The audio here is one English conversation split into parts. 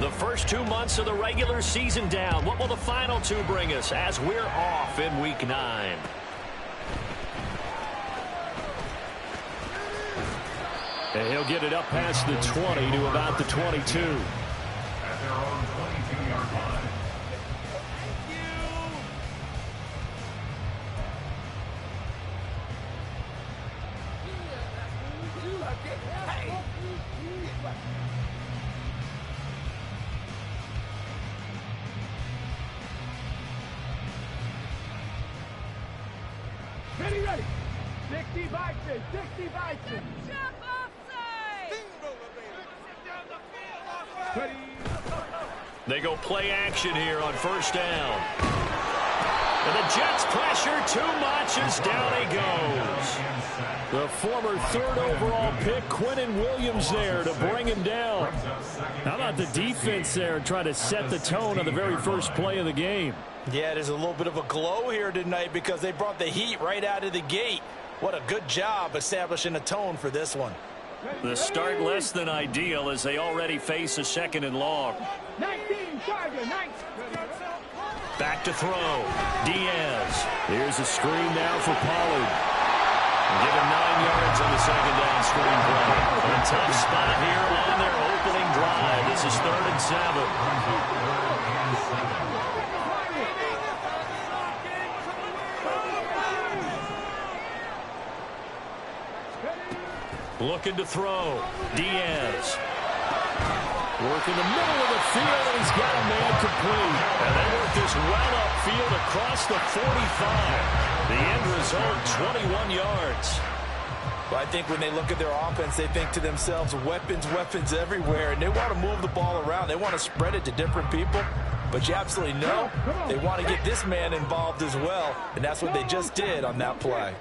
The first 2 months of the regular season down. What will the final two bring us as we're off in Week 9? And he'll get it up past the 20 to about the 22. At their own 22-yard line. Ready. 60 Bison, 60 Bison. They go play action here on first down. And the Jets pressure too much as down he goes. The former third overall pick, Quinnen Williams, there to bring him down. How about the defense there trying to set the tone on the very first play of the game? Yeah, there's a little bit of a glow here tonight because they brought the heat right out of the gate. What a good job establishing a tone for this one. The start less than ideal as they already face a second and long. 19, Charger, 19. Back to throw. Diaz. Here's a screen now for Pollard. Give him 9 yards on the second down screen play. A tough spot here on their opening drive. This is 3rd and 7. Looking to throw. Diaz. Work in the middle of the field, and he's got a man complete. And they work this well upfield across the 45. The end result, 21 yards. Well, I think when they look at their offense, they think to themselves, weapons everywhere, and they want to move the ball around. They want to spread it to different people. But you absolutely know they want to get this man involved as well, and that's what they just did on that play.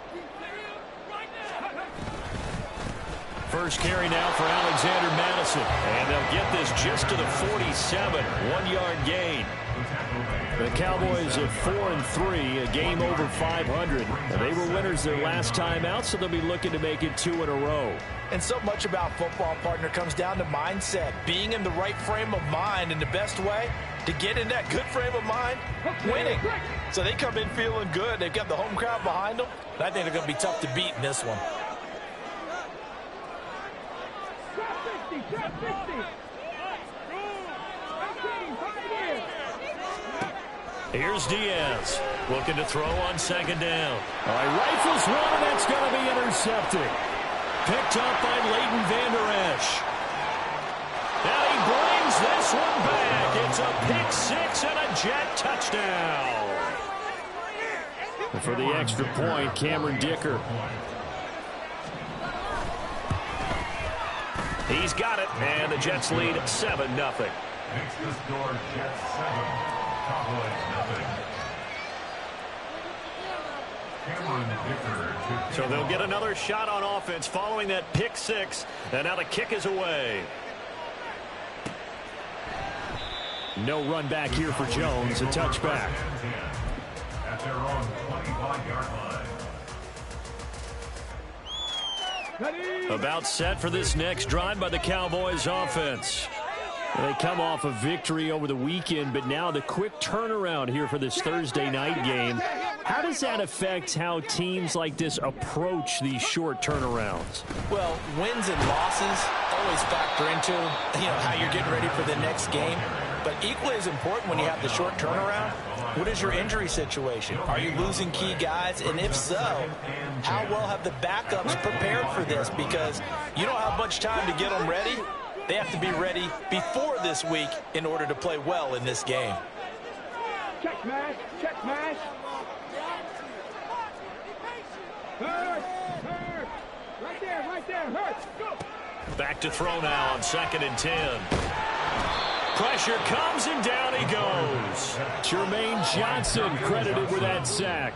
First carry now for Alexander Madison. And they'll get this just to the 47. 1-yard gain. The Cowboys are 4-3, a game over 500. And they were winners their last time out, so they'll be looking to make it 2 in a row. And so much about football, partner, comes down to mindset. Being in the right frame of mind, and the best way to get in that good frame of mind, winning. So they come in feeling good. They've got the home crowd behind them. And I think they're going to be tough to beat in this one. Here's Diaz looking to throw on second down. All right, rifles one, and that's going to be intercepted. Picked up by Leighton Vander Esch. And he brings this one back. It's a pick six and a Jet touchdown. And for the extra point, Cameron Dicker. He's got it, and the Jets lead 7-0. Makes the score Jets 7, Cowboys 0. So they'll get another shot on offense following that pick six, and now the kick is away. No run back here for Jones, a touchback. At their own 25-yard line. About set for this next drive by the Cowboys offense. They come off a victory over the weekend, but now the quick turnaround here for this Thursday night game. How does that affect how teams like this approach these short turnarounds? Well, wins and losses always factor into, how you're getting ready for the next game. But equally as important when you have the short turnaround, what is your injury situation? Are you losing key guys? And if so, how well have the backups prepared for this? Because you don't have much time to get them ready. They have to be ready before this week in order to play well in this game. Check mash, check mash. Hurt. Right there, hurt. Go. Back to throw now on 2nd and 10. Pressure comes and down he goes. Jermaine Johnson credited with that sack.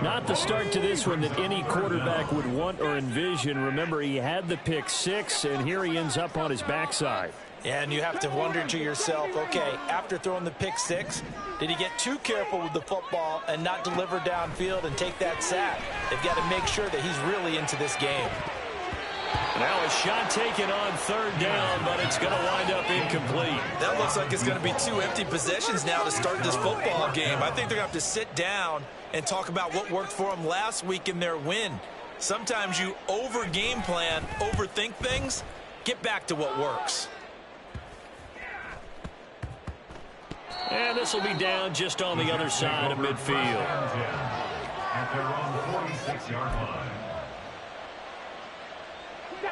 Not the start to this one that any quarterback would want or envision. Remember, he had the pick six, and here he ends up on his backside. Yeah, and you have to wonder to yourself, okay, after throwing the pick six, did he get too careful with the football and not deliver downfield and take that sack? They've got to make sure that he's really into this game. Now a shot taken on third down, but it's going to wind up incomplete. That looks like it's going to be 2 empty possessions now to start this football game. I think they're going to have to sit down and talk about what worked for them last week in their win. Sometimes you over-game plan, overthink things. Get back to what works. And this will be down just on the other side of midfield. At their own 46-yard line.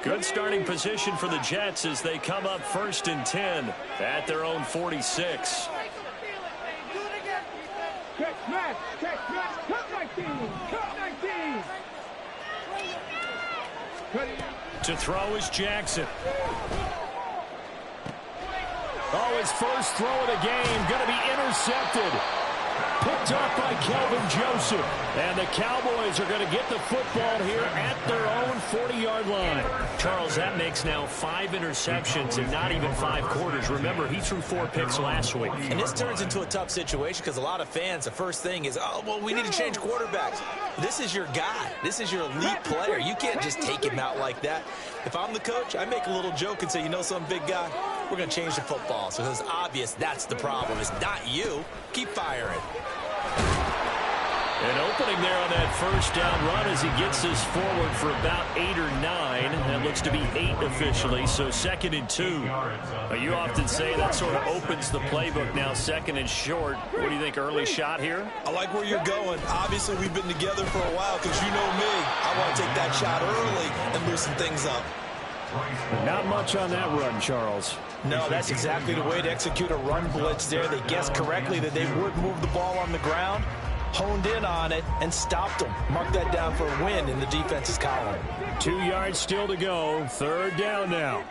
Good starting position for the Jets as they come up 1st and 10 at their own 46. Check, smash, cut 19, cut 19. To throw is Jackson. Oh, his first throw of the game going to be intercepted. Picked up by Kelvin Joseph. And the Cowboys are going to get the football here at their own 40-yard line. Charles, that makes now 5 interceptions in not even 5 quarters. Remember, he threw 4 picks last week. And this turns into a tough situation because a lot of fans, the first thing is, oh, well, we need to change quarterbacks. This is your guy. This is your elite player. You can't just take him out like that. If I'm the coach, I make a little joke and say, you know something, big guy? We're going to change the football. So it's obvious that's the problem. It's not you. Keep firing. An opening there on that first down run as he gets this forward for about 8 or 9. That looks to be 8 officially, so 2nd and 2. You often say that sort of opens the playbook now, 2nd and short. What do you think, early shot here? I like where you're going. Obviously, we've been together for a while because you know me. I want to take that shot early and loosen things up. Not much on that run, Charles. No, that's exactly the way to execute a run blitz there. They guessed correctly that they would move the ball on the ground, honed in on it, and stopped them. Mark that down for a win in the defense's column. 2 yards still to go. 3rd down now.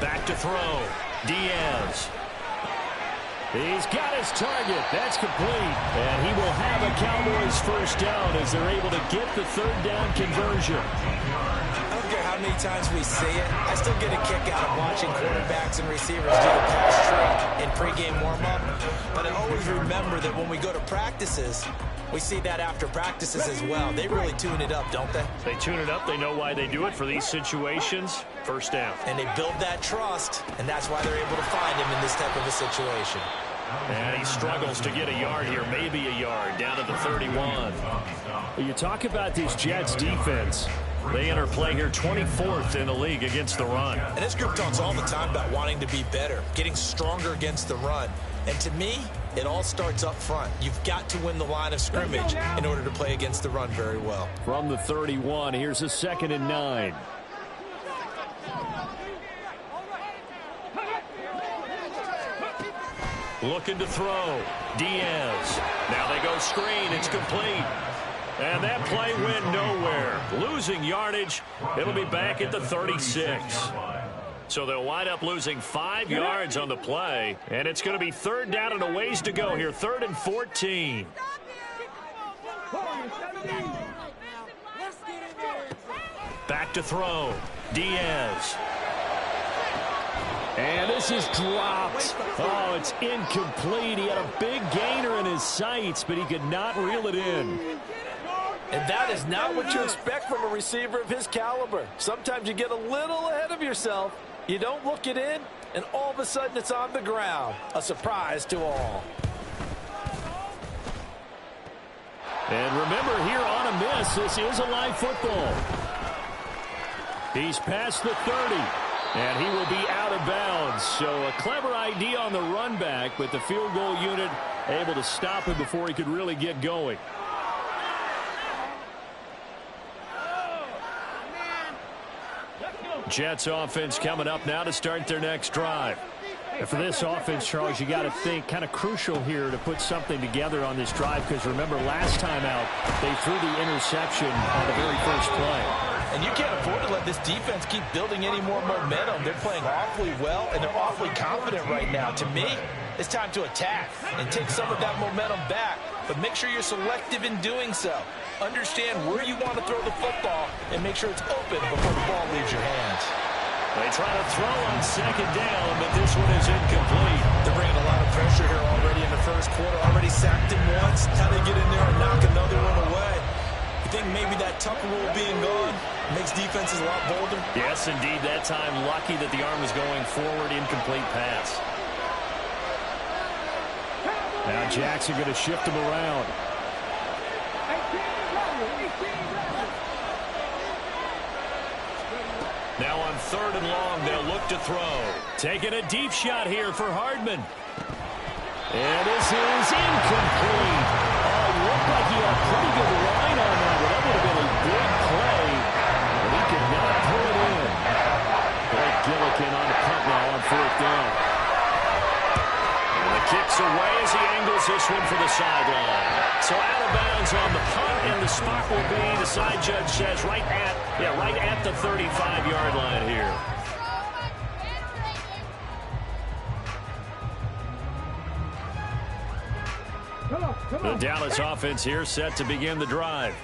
Back to throw. Diaz. He's got his target. That's complete. And he will have a Cowboys first down as they're able to get the 3rd down conversion. I don't care how many times we say it. I still get a kick out of watching quarterbacks and receivers do the pass trick in pregame warm-up. But I always remember that when we go to practices, we see that after practices as well. They really tune it up, don't they? They tune it up. They know why they do it for these situations. First down. And they build that trust, and that's why they're able to find him in this type of a situation. And he struggles to get a yard here, maybe a yard, down to the 31. Well, you talk about this Jets defense. They enter play here 24th in the league against the run. And this group talks all the time about wanting to be better, getting stronger against the run. And to me, it all starts up front. You've got to win the line of scrimmage in order to play against the run very well. From the 31, here's a 2nd and 9. Looking to throw. Diaz. Now they go screen. It's complete. And that play went nowhere. Losing yardage. It'll be back at the 36. So they'll wind up losing 5 yards on the play. And it's going to be 3rd down and a ways to go here. 3rd and 14. Back to throw. Diaz. And this is dropped. Oh, it's incomplete. He had a big gainer in his sights, but he could not reel it in. And that is not what you expect from a receiver of his caliber. Sometimes you get a little ahead of yourself. You don't look it in, and all of a sudden it's on the ground. A surprise to all. And remember, here on a miss, this is a live football. He's past the 30. And he will be out of bounds. So a clever idea on the run back, but the field goal unit able to stop him before he could really get going. Jets offense coming up now to start their next drive. And for this offense, Charles, you got to think kind of crucial here to put something together on this drive, because remember, last time out, they threw the interception on the very first play. And you can't afford to let this defense keep building any more momentum. They're playing awfully well, and they're awfully confident right now. To me, it's time to attack and take some of that momentum back, but make sure you're selective in doing so. Understand where you want to throw the football and make sure it's open before the ball leaves your hands. They try to throw on 2nd down, but this one is incomplete. They're bringing a lot of pressure here already quarter, already sacked him once. How they get in there and knock another one away. You think maybe that Tucker rule being gone makes defenses a lot bolder? Yes, indeed. That time, lucky that the arm was going forward, incomplete pass. Now Jackson going to shift him around. Now on 3rd and long, they'll look to throw. Taking a deep shot here for Hardman. And this is incomplete. Looked like he had a pretty good line on that. That would have been a big play, but he could not pull it in. Blake Gillikin on the punt now on 4th down. And the kick's away as he angles this one for the sideline. So out of bounds on the punt, and the spot will be, the side judge says, right at the 35-yard line here. The Dallas offense here set to begin the drive.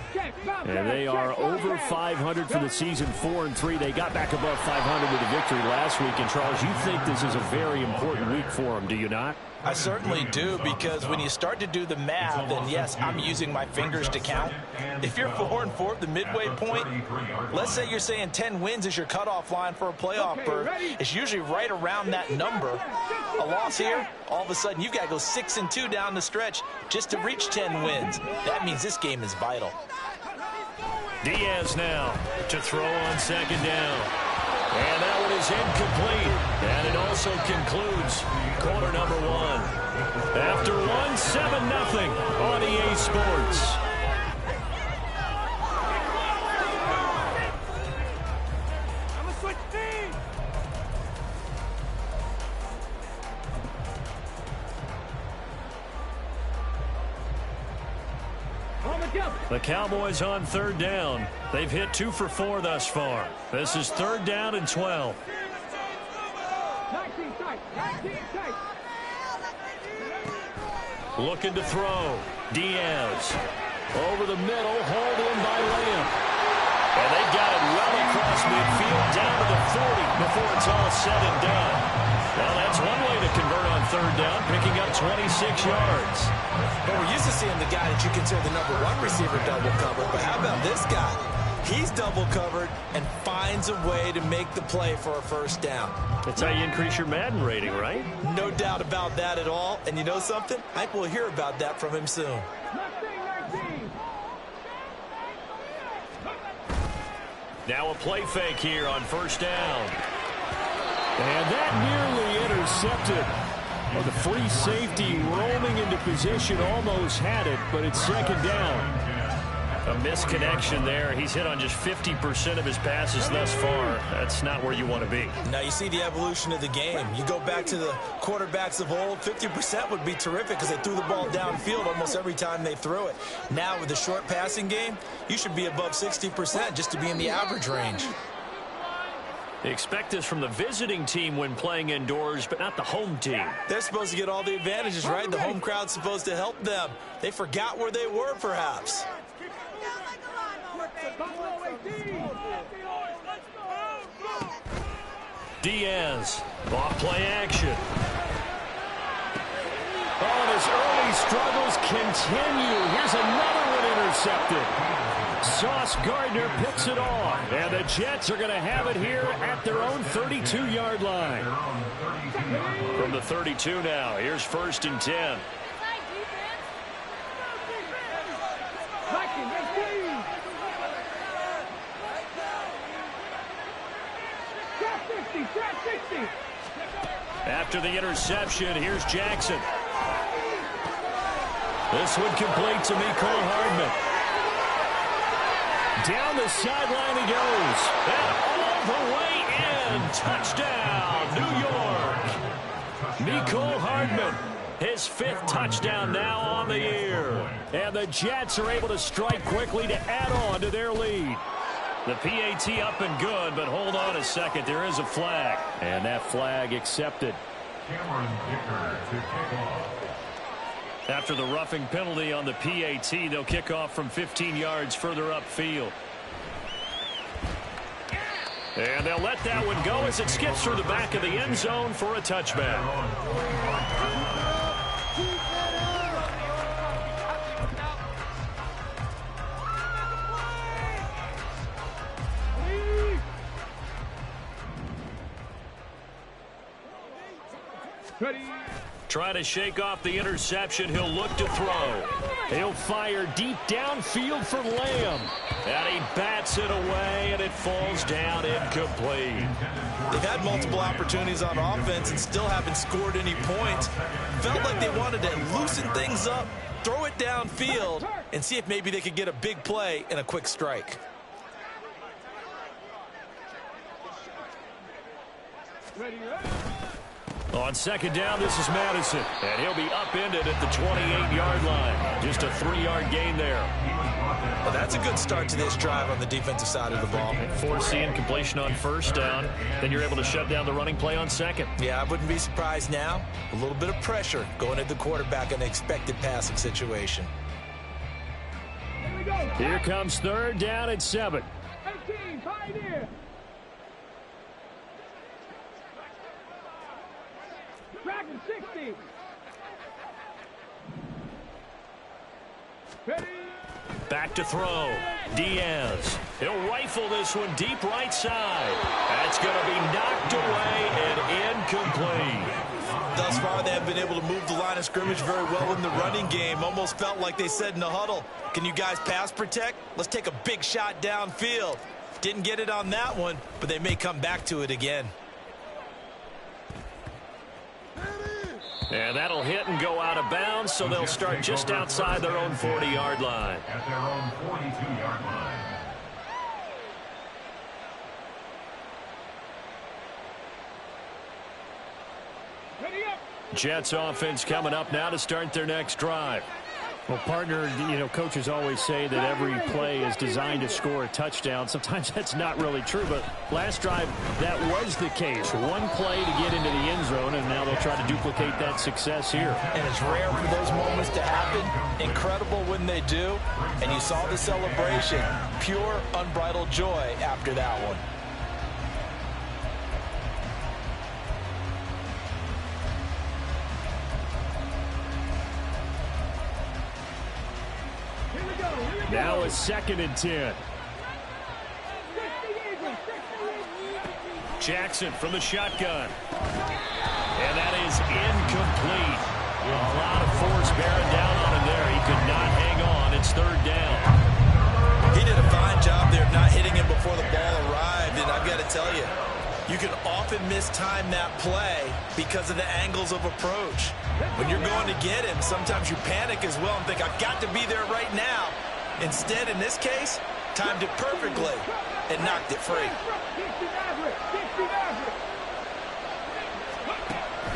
And they are over 500 for the season, 4-3. They got back above 500 with a victory last week. And, Charles, you think this is a very important week for them, do you not? I certainly do, because when you start to do the math, and yes, I'm using my fingers to count. If you're 4-4 at the midway point, let's say you're saying 10 wins is your cutoff line for a playoff berth. It's usually right around that number. A loss here, all of a sudden you've got to go 6-2 down the stretch just to reach 10 wins. That means this game is vital. Diaz now to throw on 2nd down. And that one is incomplete. And it also concludes quarter number 1. After 1, 7-0 on EA Sports. The Cowboys on 3rd down. They've hit 2 for 4 thus far. This is 3rd down and 12. Looking to throw. Diaz. Over the middle, hauled in by Lamb. And they got it well across midfield, down to the 40 before it's all said and done. Well, that's one way to convert on 3rd down, picking up 26 yards. But we're used to seeing the guy that you consider the number 1 receiver double covered. But how about this guy? He's double covered and finds a way to make the play for a 1st down. That's how you increase your Madden rating, right? No doubt about that at all. And you know something? I think we'll hear about that from him soon. Now a play fake here on 1st down. And that nearly intercepted. Well, the free safety roaming into position almost had it, but it's 2nd down. A misconnection there. He's hit on just 50% of his passes thus far. That's not where you want to be. Now you see the evolution of the game. You go back to the quarterbacks of old, 50% would be terrific because they threw the ball downfield almost every time they threw it. Now with the short passing game, you should be above 60% just to be in the average range. They expect this from the visiting team when playing indoors, but not the home team. They're supposed to get all the advantages, right? The home crowd's supposed to help them. They forgot where they were, perhaps. Diaz, off play action. Oh, his early struggles continue. Here's another one intercepted. Sauce Gardner picks it off, and the Jets are going to have it here at their own 32-yard line. From the 32 now, here's 1st and 10. After the interception, here's Jackson. This one complete to Mecole Hardman. Down the sideline he goes. And all the way in. Touchdown, New York. Mecole Hardman, his 5th touchdown now on the year. And the Jets are able to strike quickly to add on to their lead. The PAT up and good, but hold on a second. There is a flag. And that flag accepted. After the roughing penalty on the PAT, they'll kick off from 15 yards further upfield. And they'll let that one go as it skips through the back of the end zone for a touchback. Trying to shake off the interception. He'll look to throw. He'll fire deep downfield for Lamb. And he bats it away, and it falls down incomplete. They've had multiple opportunities on offense and still haven't scored any points. Felt like they wanted to loosen things up, throw it downfield, and see if maybe they could get a big play and a quick strike. On second down, this is Madison. And he'll be upended at the 28-yard line. Just a 3-yard gain there. Well, that's a good start to this drive on the defensive side of the ball. Force the incompletion on first down. Then you're able to shut down the running play on second. Yeah, I wouldn't be surprised now. A little bit of pressure going at the quarterback in an expected passing situation. Here comes third down at 7. 18, Pioneer. Dragon 60. Ready. Back to throw. Diaz. He'll rifle this one deep right side. That's going to be knocked away and incomplete. Thus far, they have been able to move the line of scrimmage very well in the running game. Almost felt like they said in the huddle, can you guys pass protect? Let's take a big shot downfield. Didn't get it on that one, but they may come back to it again. And that'll hit and go out of bounds, so they'll start just outside their own 40-yard line. At their own 42-yard line. Ready up. Jets offense coming up now to start their next drive. Well, partner, coaches always say that every play is designed to score a touchdown. Sometimes that's not really true, but last drive, that was the case. One play to get into the end zone, and now they'll try to duplicate that success here. And it's rare for those moments to happen. Incredible when they do. And you saw the celebration. Pure, unbridled joy after that one. Now it's 2nd and 10. Jackson from the shotgun. And that is incomplete. A lot of force bearing down on him there. He could not hang on. It's 3rd down. He did a fine job there of not hitting him before the ball arrived, and I've got to tell you, you can often mistime that play because of the angles of approach. When you're going to get him, sometimes you panic as well and think, I've got to be there right now. Instead, in this case, timed it perfectly and knocked it free.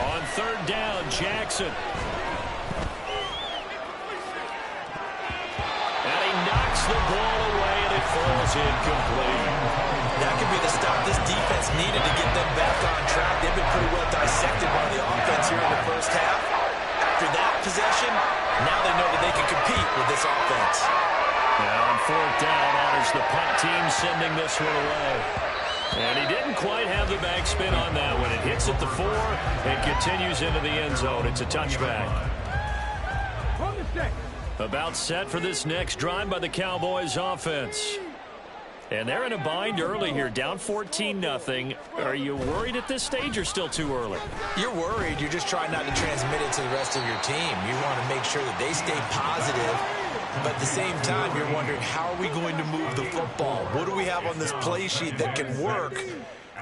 On 3rd down, Jackson. And he knocks the ball away, and it falls incomplete. That could be the stop this defense needed to get them back on track. They've been pretty well dissected by the offense here in the first half. After that possession, now they know that they can compete with this offense. Now on 4th down, honors the punt team sending this one away. And he didn't quite have the backspin on that one. It hits at the 4 and continues into the end zone. It's a touchback. About set for this next drive by the Cowboys offense. And they're in a bind early here, down 14-0. Are you worried at this stage or still too early? You're worried. You're just trying not to transmit it to the rest of your team. You want to make sure that they stay positive. But at the same time, you're wondering, how are we going to move the football? What do we have on this play sheet that can work?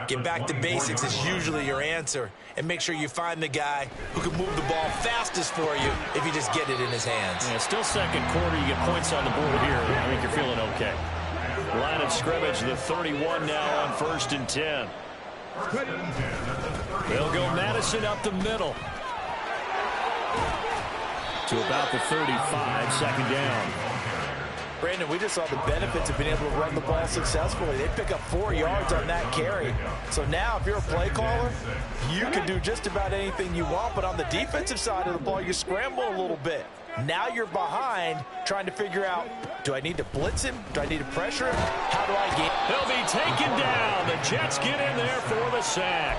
Get back to basics is usually your answer. And make sure you find the guy who can move the ball fastest for you if you just get it in his hands. Yeah, still 2nd quarter. You get points on the board here. I think you're feeling okay. Line of scrimmage, the 31 now on 1st and 10. They'll go Madison up the middle. To about the 35, 2nd down. Brandon, we just saw the benefits of being able to run the ball successfully. They pick up 4 yards on that carry. So now if you're a play caller, you can do just about anything you want. But on the defensive side of the ball, you scramble a little bit. Now you're behind trying to figure out, do I need to blitz him? Do I need to pressure him? How do I get? He'll be taken down. The Jets get in there for the sack.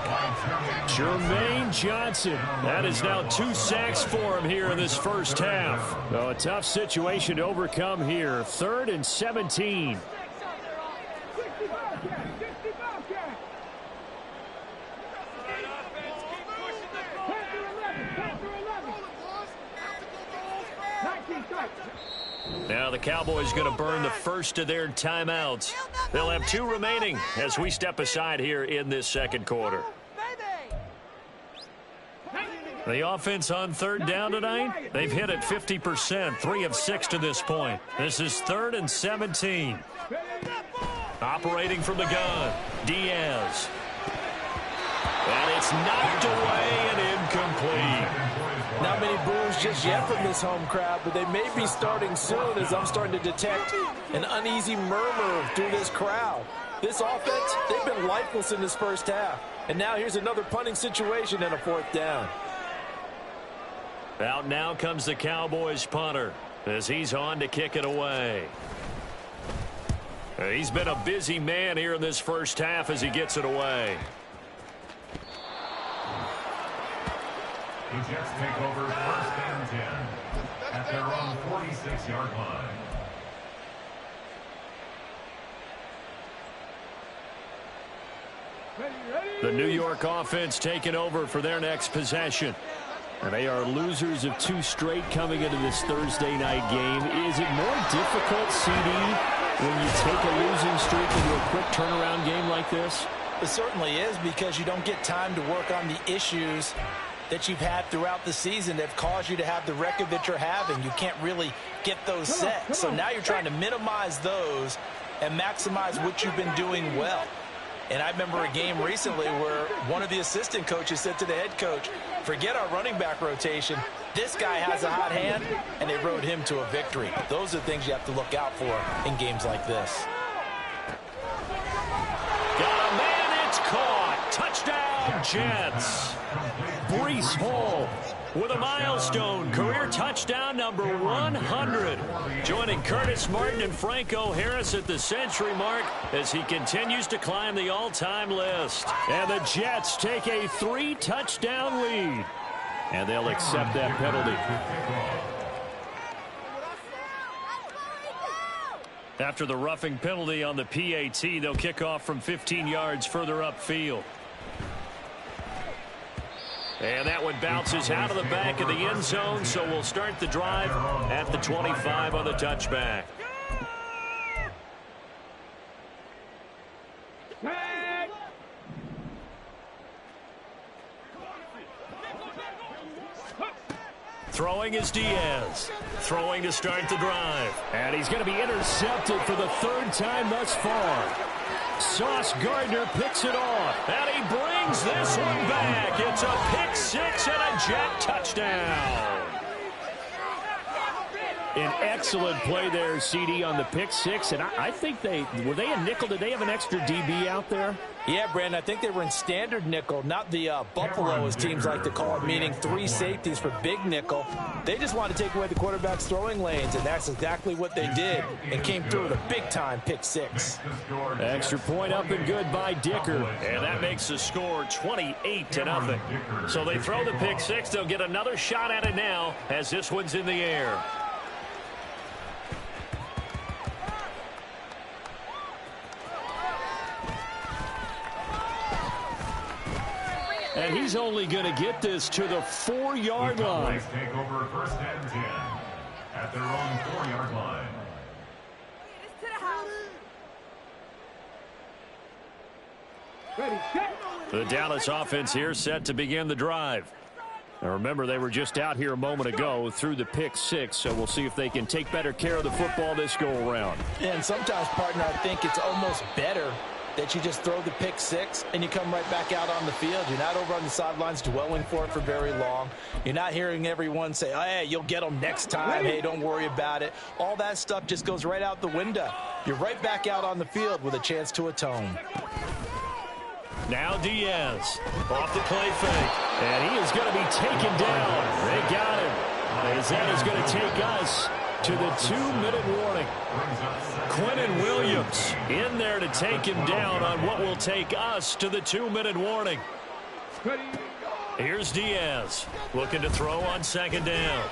Jermaine Johnson. That is now 2 sacks for him here in this first half. Oh, a tough situation to overcome here. 3rd and 17. Now the Cowboys going to burn the first of their timeouts. They'll have 2 remaining as we step aside here in this second quarter. The offense on third down tonight, they've hit it 50%, 3 of 6 to this point. This is 3rd and 17. Operating from the gun, Diaz. And it's knocked away and incomplete. Not many boos just yet from this home crowd, but they may be starting soon as I'm starting to detect an uneasy murmur through this crowd. This offense, they've been lifeless in this first half. And now here's another punting situation and a 4th down. Out now comes the Cowboys punter as he's on to kick it away. He's been a busy man here in this first half as he gets it away. The Jets take over 1st and 10 at their own 46-yard line. The New York offense taking over for their next possession. And they are losers of 2 straight coming into this Thursday night game. Is it more difficult, CD, when you take a losing streak into a quick turnaround game like this? It certainly is, because you don't get time to work on the issues that you've had throughout the season that have caused you to have the record that you're having. You can't really get those set. So now you're trying to minimize those and maximize what you've been doing well. And I remember a game recently where one of the assistant coaches said to the head coach, forget our running back rotation. This guy has a hot hand, and they rode him to a victory. Those are things you have to look out for in games like this. Got a man, it's caught. Touchdown, Jets. Breece Hall with a milestone career touchdown number 100. Joining Curtis Martin and Franco Harris at the century mark as he continues to climb the all-time list. And the Jets take a 3-touchdown lead. And they'll accept that penalty. After the roughing penalty on the PAT, they'll kick off from 15 yards further upfield. And that one bounces out of the back of the end zone, so we'll start the drive at the 25 on the touchback. Throwing is Diaz. Throwing to start the drive. And he's going to be intercepted for the 3rd time thus far. Sauce Gardner picks it off. And he brings this one back. It's a pick-6 and a Jet touchdown. An excellent play there, CD, on the pick-6. And I think were they a nickel? Did they have an extra DB out there? Yeah, Brandon, I think they were in standard nickel, not the Buffalo, as teams like to call it, meaning 3 safeties for big nickel. They just wanted to take away the quarterback's throwing lanes, and that's exactly what they did, and came through with a big-time pick-6. Extra point up and good by Dicker, and that makes the score 28-0. So they throw the pick-6. They'll get another shot at it now as this one's in the air. And he's only going to get this to the 4-yard line. Take over 1st and 10 at their own 4-yard line. The Dallas offense here set to begin the drive. Now remember, they were just out here a moment ago through the pick-6, so we'll see if they can take better care of the football this go-around. And sometimes, partner, I think it's almost better that you just throw the pick-6 and you come right back out on the field. You're not over on the sidelines dwelling for it for very long. You're not hearing everyone say, oh, hey, you'll get them next time. Hey, don't worry about it. All that stuff just goes right out the window. You're right back out on the field with a chance to atone. Now Diaz off the play fake. And he is going to be taken down. They got him. As that is going to take us to the 2-minute warning. Quinnen Williams in there to take him down on what will take us to the 2-minute warning. Here's Diaz looking to throw on 2nd down.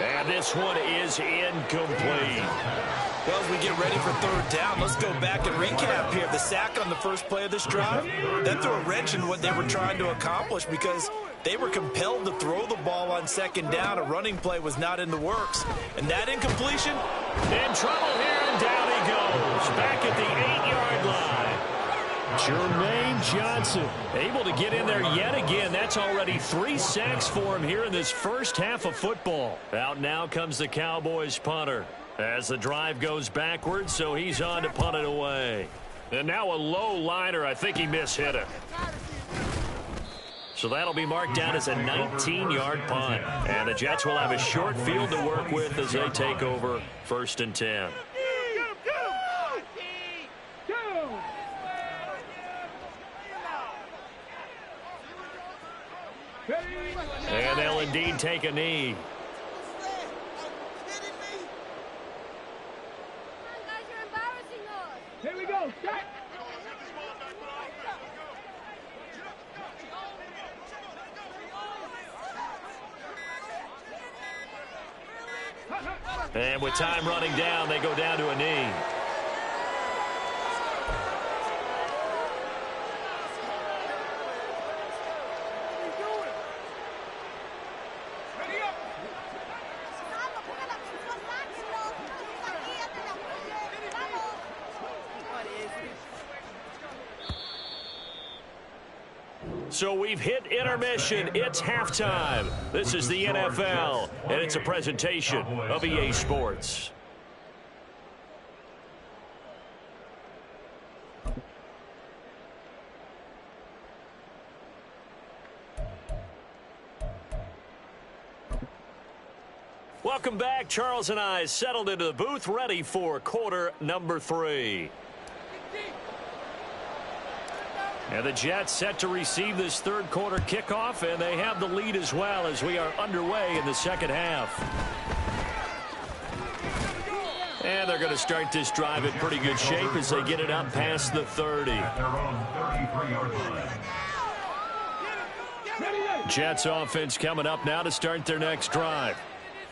And this one is incomplete. Well, as we get ready for 3rd down, let's go back and recap here. The sack on the first play of this drive, that threw a wrench in what they were trying to accomplish because they were compelled to throw the ball on on second down, a running play was not in the works. And that incompletion? In trouble here, and down he goes. Back at the 8-yard line. Jermaine Johnson able to get in there yet again. That's already 3 sacks for him here in this first half of football. Out now comes the Cowboys punter as the drive goes backwards, so he's on to punt it away. And now a low liner. I think he mishit it. So that'll be marked down as a 19-yard punt. And the Jets will have a short field to work with as they take over 1st and 10. And they'll indeed take a knee. Here we go. Set. And with time running down, they go down to a knee. So we've hit intermission. It's halftime. This is the NFL, and it's a presentation of EA Sports. Welcome back. Charles and I settled into the booth, ready for quarter number 3. And the Jets set to receive this third quarter kickoff, and they have the lead as well as we are underway in the second half. And they're going to start this drive in pretty good shape as they get it up past the 30. Jets offense coming up now to start their next drive.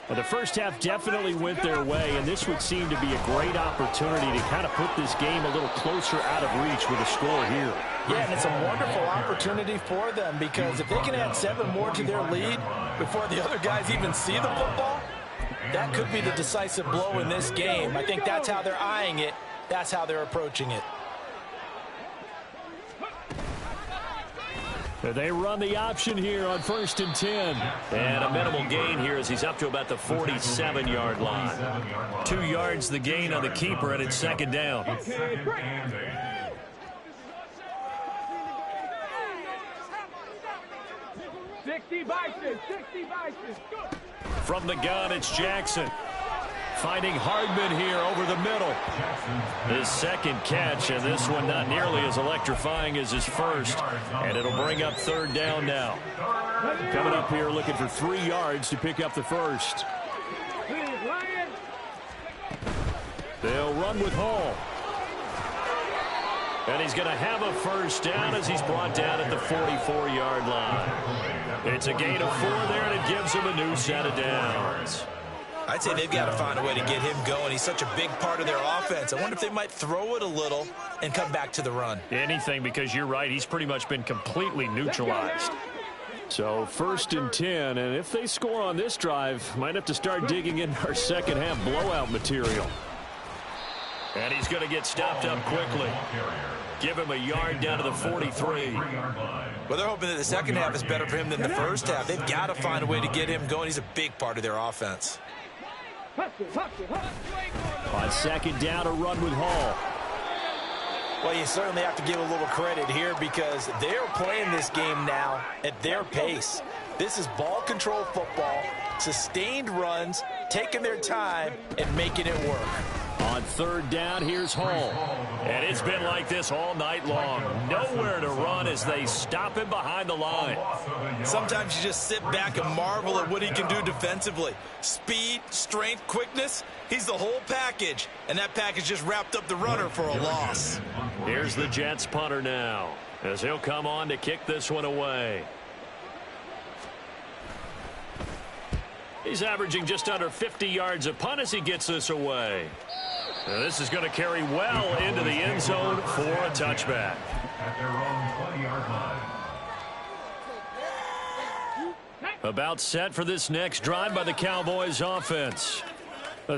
Well, the first half definitely went their way, and this would seem to be a great opportunity to kind of put this game a little closer out of reach with a score here. Yeah, and it's a wonderful opportunity for them because if they can add 7 more to their lead before the other guys even see the football, that could be the decisive blow in this game. I think that's how they're eyeing it. That's how they're approaching it. They run the option here on 1st and 10. And a minimal gain here as he's up to about the 47-yard line. 2 yards the gain on the keeper, and it's second down. 60 Bison, 60 Bison. From the gun, it's Jackson. Finding Hardman here over the middle. His second catch, and this one not nearly as electrifying as his first. And it'll bring up third down now. Coming up here looking for 3 yards to pick up the first. They'll run with Hall. And he's going to have a first down as he's brought down at the 44-yard line. It's a gain of 4 there, and it gives him a new set of downs. I'd say they've got to find a way to get him going. He's such a big part of their offense. I wonder if they might throw it a little and come back to the run. Anything, because you're right. He's pretty much been completely neutralized. So 1st and 10, and if they score on this drive, might have to start digging in our second half blowout material. And he's going to get stopped up quickly. Give him a yard down to the 43. Well, they're hoping that the second half is better for him than the first half. They've got to find a way to get him going. He's a big part of their offense. On second down, a run with Hall. Well, you certainly have to give a little credit here because they're playing this game now at their pace. This is ball control football, sustained runs, taking their time, and making it work. On third down, here's Hall. And it's been like this all night long. Nowhere to run as they stop him behind the line. Sometimes you just sit back and marvel at what he can do defensively. Speed, strength, quickness, he's the whole package. And that package just wrapped up the runner for a loss. Here's the Jets punter now as he'll come on to kick this one away. He's averaging just under 50 yards a punt as he gets this away. Now this is going to carry well into the end zone for a touchback. At their own 20-yard line. About set for this next drive by the Cowboys offense.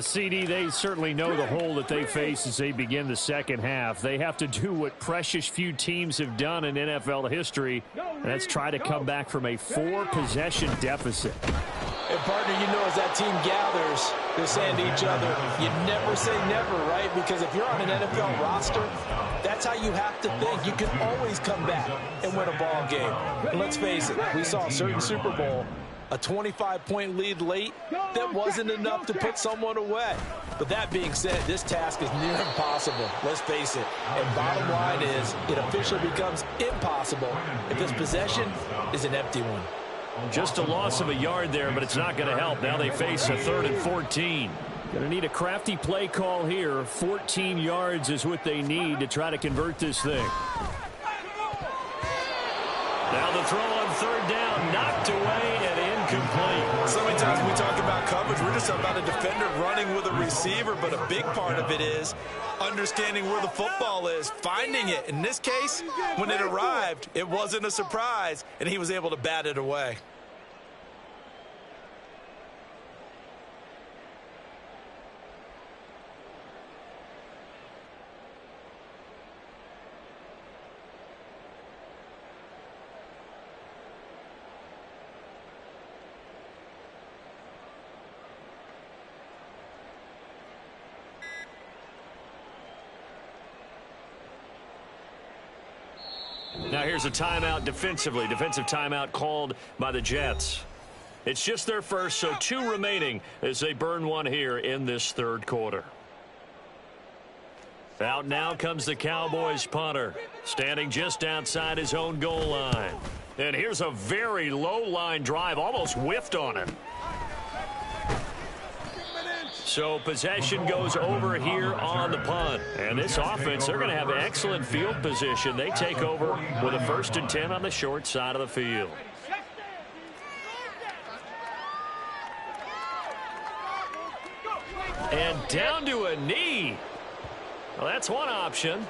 CD, they certainly know the hole that they face as they begin the second half. They have to do what precious few teams have done in NFL history, and that's try to come back from a 4-possession deficit. And, partner, you know, as that team gathers, they're saying to each other, you never say never, right? Because if you're on an NFL roster, that's how you have to think. You can always come back and win a ball game. And let's face it, we saw a certain Super Bowl, a 25-point lead late, that wasn't enough to put someone away. But that being said, this task is near impossible. Let's face it. And bottom line is, it officially becomes impossible if this possession is an empty one. Just a loss of a yard there, but it's not going to help. Now they face a 3rd and 14. Going to need a crafty play call here. 14 yards is what they need to try to convert this thing. Now the throw on 3rd down, knocked away and incomplete. So many times when we talk about coverage, we're just about a defender running with a receiver, but a big part of it is understanding where the football is, finding it. In this case, when it arrived, it wasn't a surprise, and he was able to bat it away. Now here's a timeout defensively. Defensive timeout called by the Jets. It's just their first, so 2 remaining as they burn one here in this 3rd quarter. Out now comes the Cowboys punter, standing just outside his own goal line. And here's a very low line drive, almost whiffed on him. So possession goes over here on the punt. And this offense, they're going to have excellent field position. They take over with a 1st and 10 on the short side of the field. And down to a knee. Well, that's one option.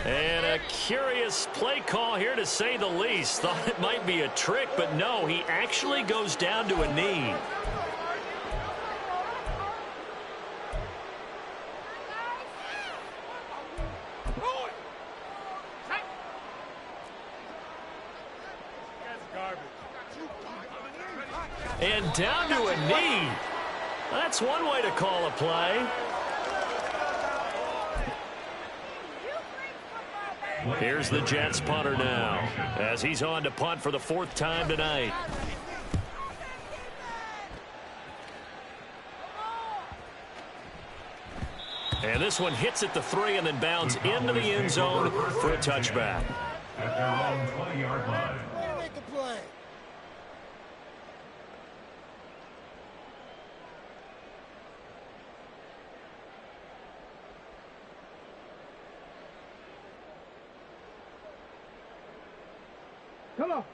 And a curious play call here, to say the least. Thought it might be a trick, but no, he actually goes down to a knee. And down to a knee. That's one way to call a play. Here's the Jets punter now, as he's on to punt for the 4th time tonight. And this one hits at the 3 and then bounds into the end zone for a touchback. At their own 20-yard line.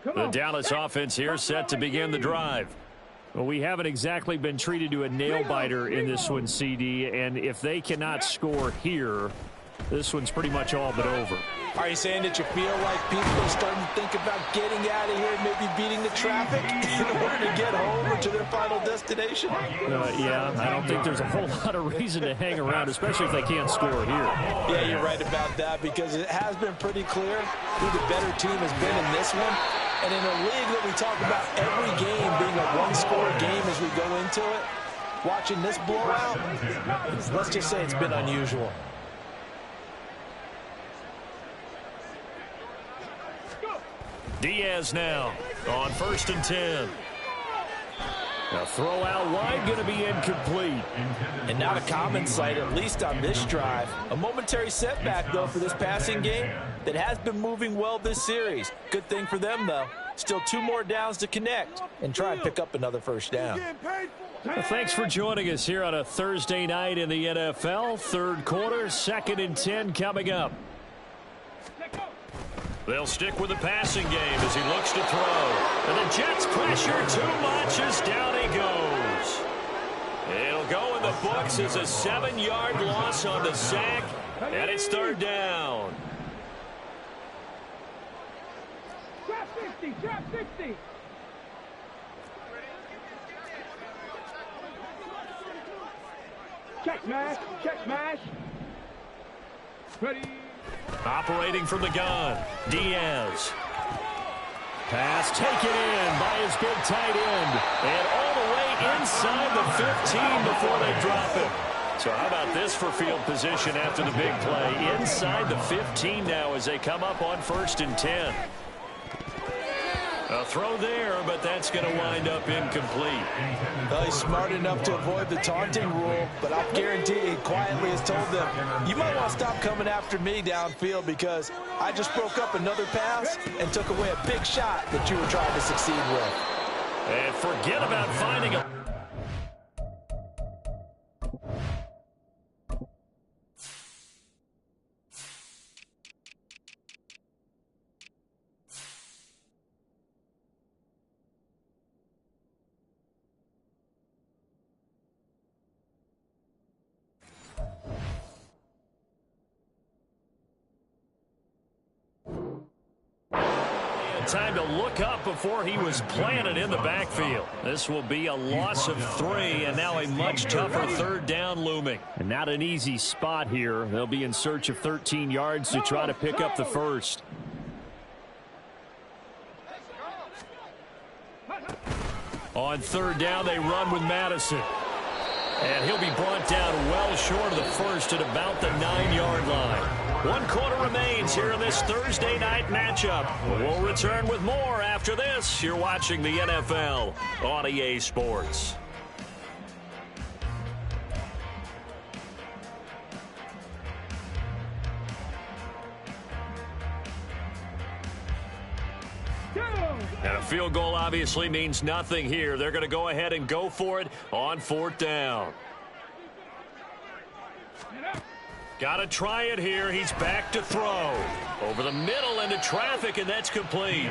The Dallas offense here set to begin the drive. Well, we haven't exactly been treated to a nail-biter in this one, CD, and if they cannot score here, this one's pretty much all but over. Are you saying that you feel like people are starting to think about getting out of here, maybe beating the traffic in order to get home or to their final destination? Yeah, I don't think there's a whole lot of reason to hang around, especially if they can't score here. Yeah, you're right about that, because it has been pretty clear who the better team has been in this one. And in a league that we talk about every game being a one-score game as we go into it, watching this blowout, let's just say it's been unusual. Diaz now on 1st and 10. A throw out wide, going to be incomplete. And not a common sight, at least on this drive. A momentary setback, though, for this passing game that has been moving well this series. Good thing for them, though. Still 2 more downs to connect and try and pick up another 1st down. Well, thanks for joining us here on a Thursday night in the NFL. 3rd quarter, 2nd and 10 coming up. They'll stick with the passing game as he looks to throw. And the Jets pressure too much as down he goes. It'll go in the books as a 7-yard loss on the sack. And it's third down. Drop 60, drop 60. Check smash. Ready. Operating from the gun, Diaz. Pass taken in by his big tight end. And all the way inside the 15 before they drop it. So how about this for field position after the big play? Inside the 15 now as they come up on 1st and 10. A throw there, but that's going to wind up incomplete. Well, he's smart enough to avoid the taunting rule, but I'll guarantee he quietly has told them, you might want to stop coming after me downfield because I just broke up another pass and took away a big shot that you were trying to succeed with. And forget about finding a... Time to look up before he was planted in the backfield. This will be a loss of 3, and now a much tougher 3rd down looming. And not an easy spot here. They'll be in search of 13 yards to try to pick up the first. On 3rd down, they run with Madison. And he'll be brought down well short of the first at about the 9-yard line. 1 quarter remains here in this Thursday night matchup. We'll return with more after this. You're watching the NFL on EA Sports. And a field goal obviously means nothing here. They're going to go ahead and go for it on 4th down. Got to try it here. He's back to throw. Over the middle into traffic, and that's complete.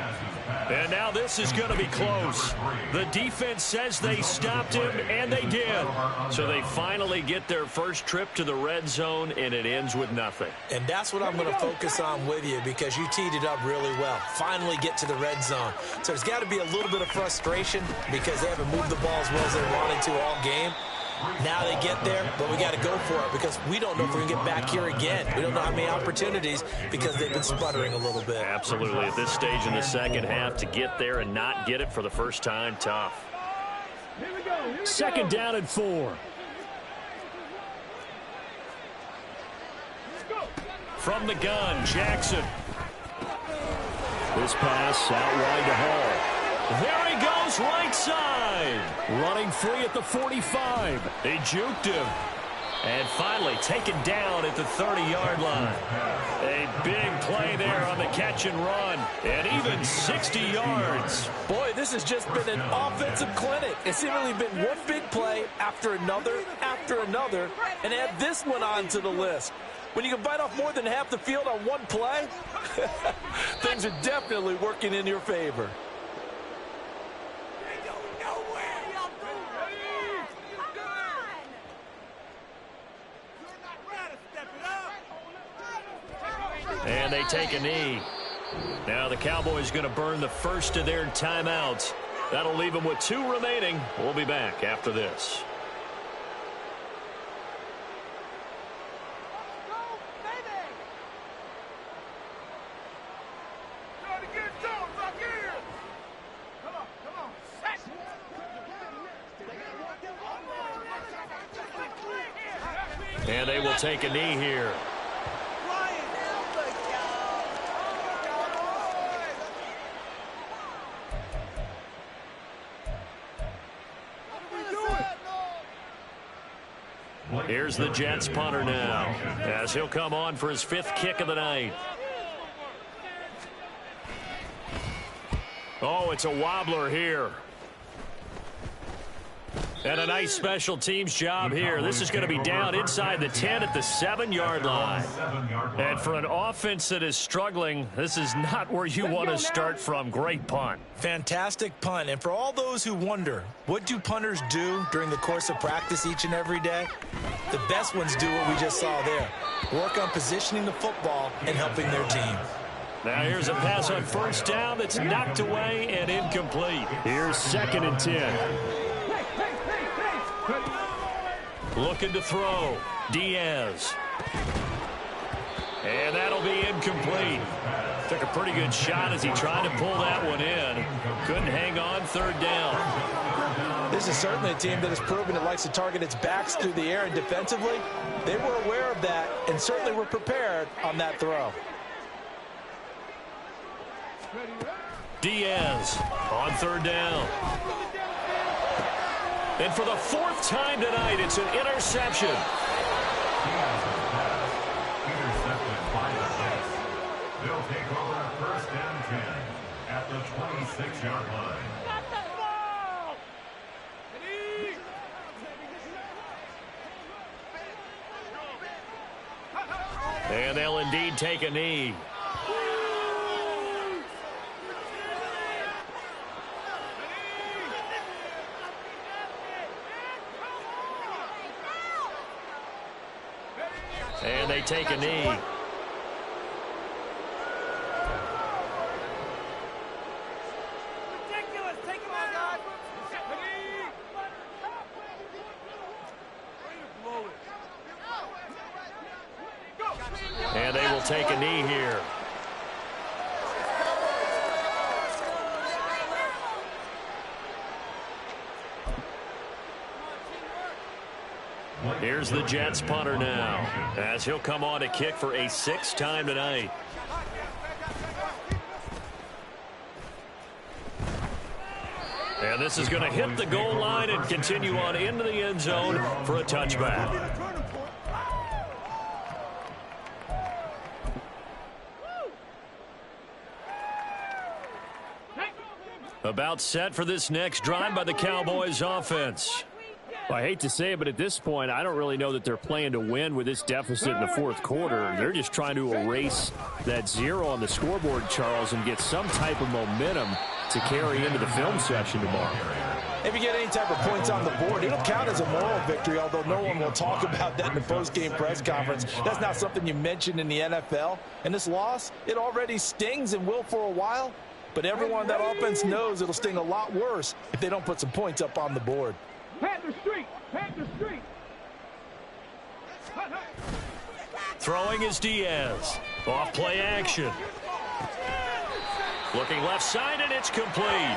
And now this is going to be close. The defense says they stopped him, and they did. So they finally get their first trip to the red zone, and it ends with nothing. And that's what I'm going to focus on with you because you teed it up really well. Finally get to the red zone. So there's got to be a little bit of frustration because they haven't moved the ball as well as they wanted to all game. Now they get there, but we got to go for it because we don't know if we can get back here again. We don't know how many opportunities because they've been sputtering a little bit. Absolutely. At this stage in the second half, to get there and not get it for the first time, tough. Here we go. 2nd down and 4. From the gun, Jackson. This pass out wide to Hall. There he goes, right side. Running free at the 45. They juked him. And finally taken down at the 30-yard line. A big play there on the catch and run. And even 60 yards. Boy, this has just been an offensive clinic. It's seemingly been one big play after another, and add this one on to the list. When you can bite off more than half the field on one play, things are definitely working in your favor. And they take a knee. Now the Cowboys going to burn the first of their timeouts. That'll leave them with 2 remaining. We'll be back after this. And they will take a knee here. Here's the Jets punter now, as he'll come on for his 5th kick of the night. Oh, it's a wobbler here. And a nice special teams job here. This is going to be down inside the 10 at the 7-yard line. And for an offense that is struggling, this is not where you want to start from. Great punt. Fantastic punt. And for all those who wonder, what do punters do during the course of practice each and every day? The best ones do what we just saw there. Work on positioning the football and helping their team. Now here's a pass on first down that's knocked away and incomplete. Here's 2nd and 10. Looking to throw. Diaz. And that'll be incomplete. Took a pretty good shot as he tried to pull that one in. Couldn't hang on 3rd down. This is certainly a team that has proven it likes to target its backs through the air, and defensively, they were aware of that and certainly were prepared on that throw. Diaz on 3rd down. And for the 4th time tonight, it's an interception. Intercepted by the 6. They'll take over 1st and 10 at the 26-yard line. And they'll indeed take a knee. And they take a knee. And they will take a knee here. Here's the Jets punter now, as he'll come on to kick for a 6th time tonight. And this is going to hit the goal line and continue on into the end zone for a touchback. About set for this next drive by the Cowboys offense. Well, I hate to say it, but at this point, I don't really know that they're playing to win with this deficit in the 4th quarter. They're just trying to erase that 0 on the scoreboard, Charles, and get some type of momentum to carry into the film session tomorrow. If you get any type of points on the board, it'll count as a moral victory, although no one will talk about that in the post-game press conference. That's not something you mentioned in the NFL. And this loss, it already stings and will for a while, but everyone on that offense knows it'll sting a lot worse if they don't put some points up on the board. Panther Street! Panther Street! Throwing is Diaz. Off play action. Looking left side, and it's complete.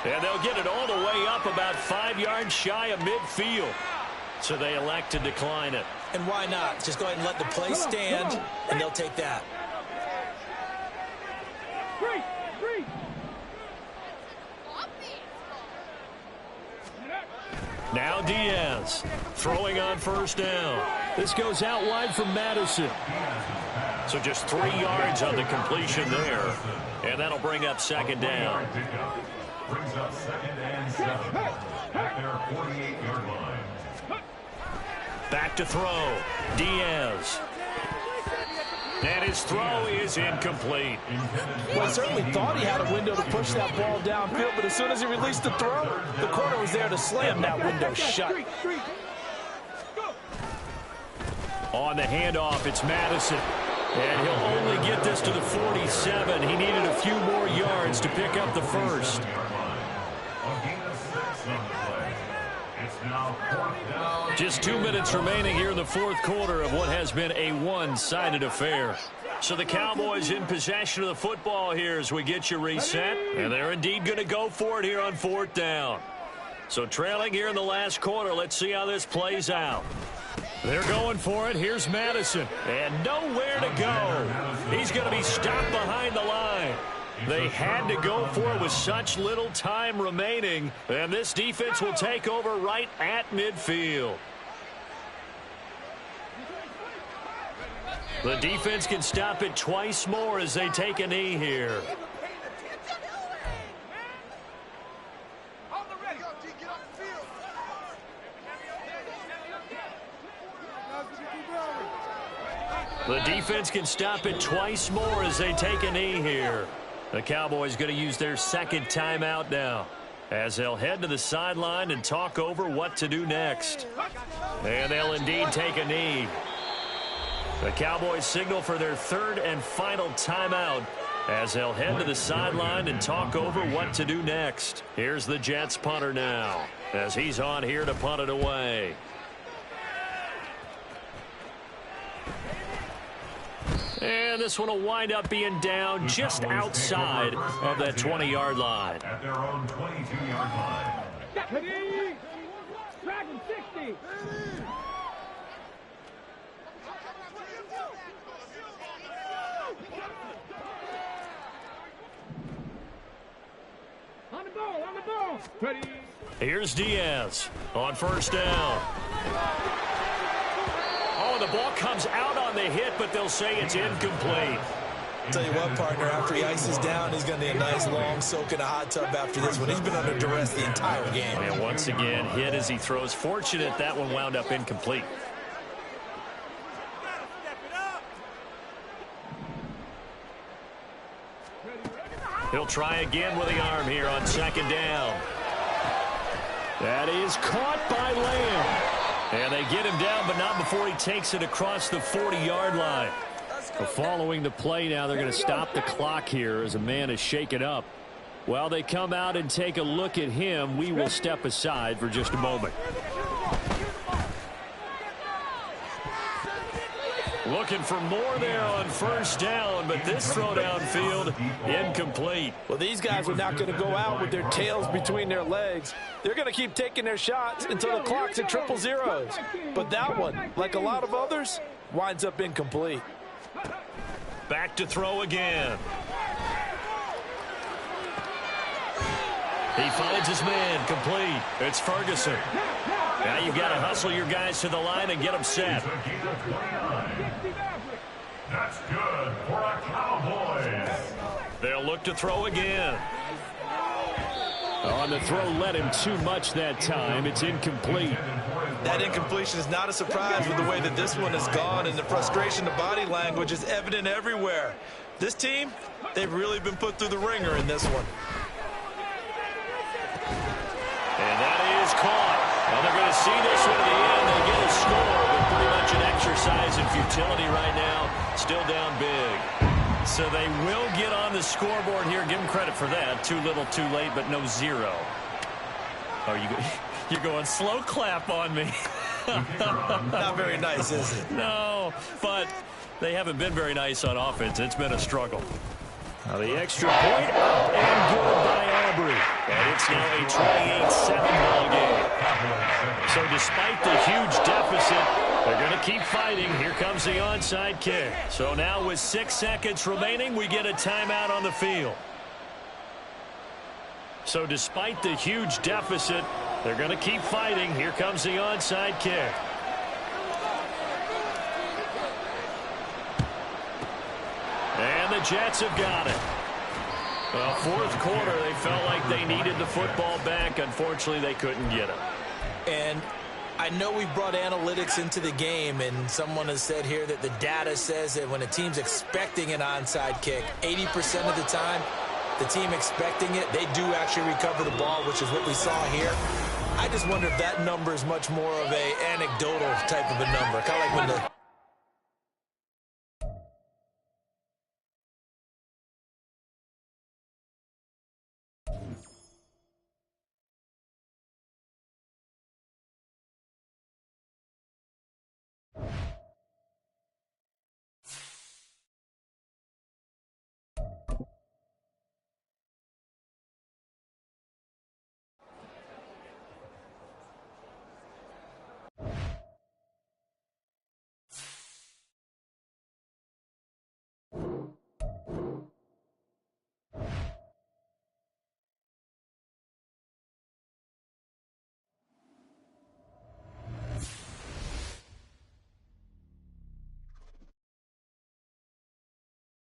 And they'll get it all the way up about 5 yards shy of midfield. So they elect to decline it. And why not? Just go ahead and let the play stand, and they'll take that. Street! Street! Now Diaz throwing on 1st down. This goes out wide from Madison. So just 3 yards on the completion there. And that'll bring up 2nd down. Brings up 2nd and 7 at their 48-yard line. Back to throw. Diaz. And his throw is incomplete. Well, he certainly thought he had a window to push that ball downfield, but as soon as he released the throw, the corner was there to slam that window shut. On the handoff, it's Madison. And he'll only get this to the 47. He needed a few more yards to pick up the 1st. Just 2 minutes remaining here in the 4th quarter of what has been a one-sided affair. So the Cowboys in possession of the football here as we get you reset. And they're indeed going to go for it here on 4th down. So trailing here in the last quarter, let's see how this plays out. They're going for it. Here's Madison. And nowhere to go. He's going to be stopped behind the line. They had to go for it with such little time remaining. And this defense will take over right at midfield. The defense can stop it twice more as they take a knee here. The defense can stop it twice more as they take a knee here. The Cowboys going to use their 2nd timeout now. as they'll head to the sideline and talk over what to do next. And they'll indeed take a knee. The Cowboys signal for their third and final timeout as they'll head to the sideline and talk over what to do next. Here's the Jets punter now as he's on here to punt it away. And this one will wind up being down just outside of that 20-yard line. At their own 22-yard line. Dragon 60. On the ball. Ready. Here's Diaz on first down. Oh, the ball comes out on the hit, but they'll say it's incomplete. Tell you what, partner, after he ices down, he's going to need a nice long soak in a hot tub after this one. He's been under duress the entire game. And once again, hit as he throws. Fortunate that one wound up incomplete. He'll try again with the arm here on second down. That is caught by Lamb. And they get him down, but not before he takes it across the 40-yard line. Following the play now, they're going to stop the clock here as a man is shaken up. While they come out and take a look at him, we will step aside for just a moment. Looking for more there on first down, but this throw downfield incomplete. Well, these guys are not going to go out with their tails between their legs. They're going to keep taking their shots until the clock's at 000. But that one, like a lot of others, winds up incomplete. Back to throw again. He finds his man complete. It's Ferguson. Now you've got to hustle your guys to the line and get them set. That's good for a Cowboys. They'll look to throw again. On the throw led him too much that time. It's incomplete. That incompletion is not a surprise with the way that this one has gone, and the frustration, the body language is evident everywhere. This team, they've really been put through the ringer in this one. And that is caught. Well, they're going to see this one at the end. They get a score, but pretty much an exercise in futility right now. Still down big. So they will get on the scoreboard here. Give them credit for that. Too little, too late, but no zero. Oh, you're going slow clap on me. Not very nice, is it? No, but they haven't been very nice on offense. It's been a struggle. Now the extra point up and good by Aubrey. And it's now a 28-7 ball game. So despite the huge deficit, they're going to keep fighting. Here comes the onside kick. So now with 6 seconds remaining, we get a timeout on the field. So despite the huge deficit, they're going to keep fighting. Here comes the onside kick. And the Jets have got it. Well, fourth quarter, they felt like they needed the football back. Unfortunately, they couldn't get it. And I know we brought analytics into the game, and someone has said here that the data says that when a team's expecting an onside kick, 80% of the time, the team expecting it, they do actually recover the ball, which is what we saw here. I just wonder if that number is much more of a anecdotal type of a number. Kind of like when the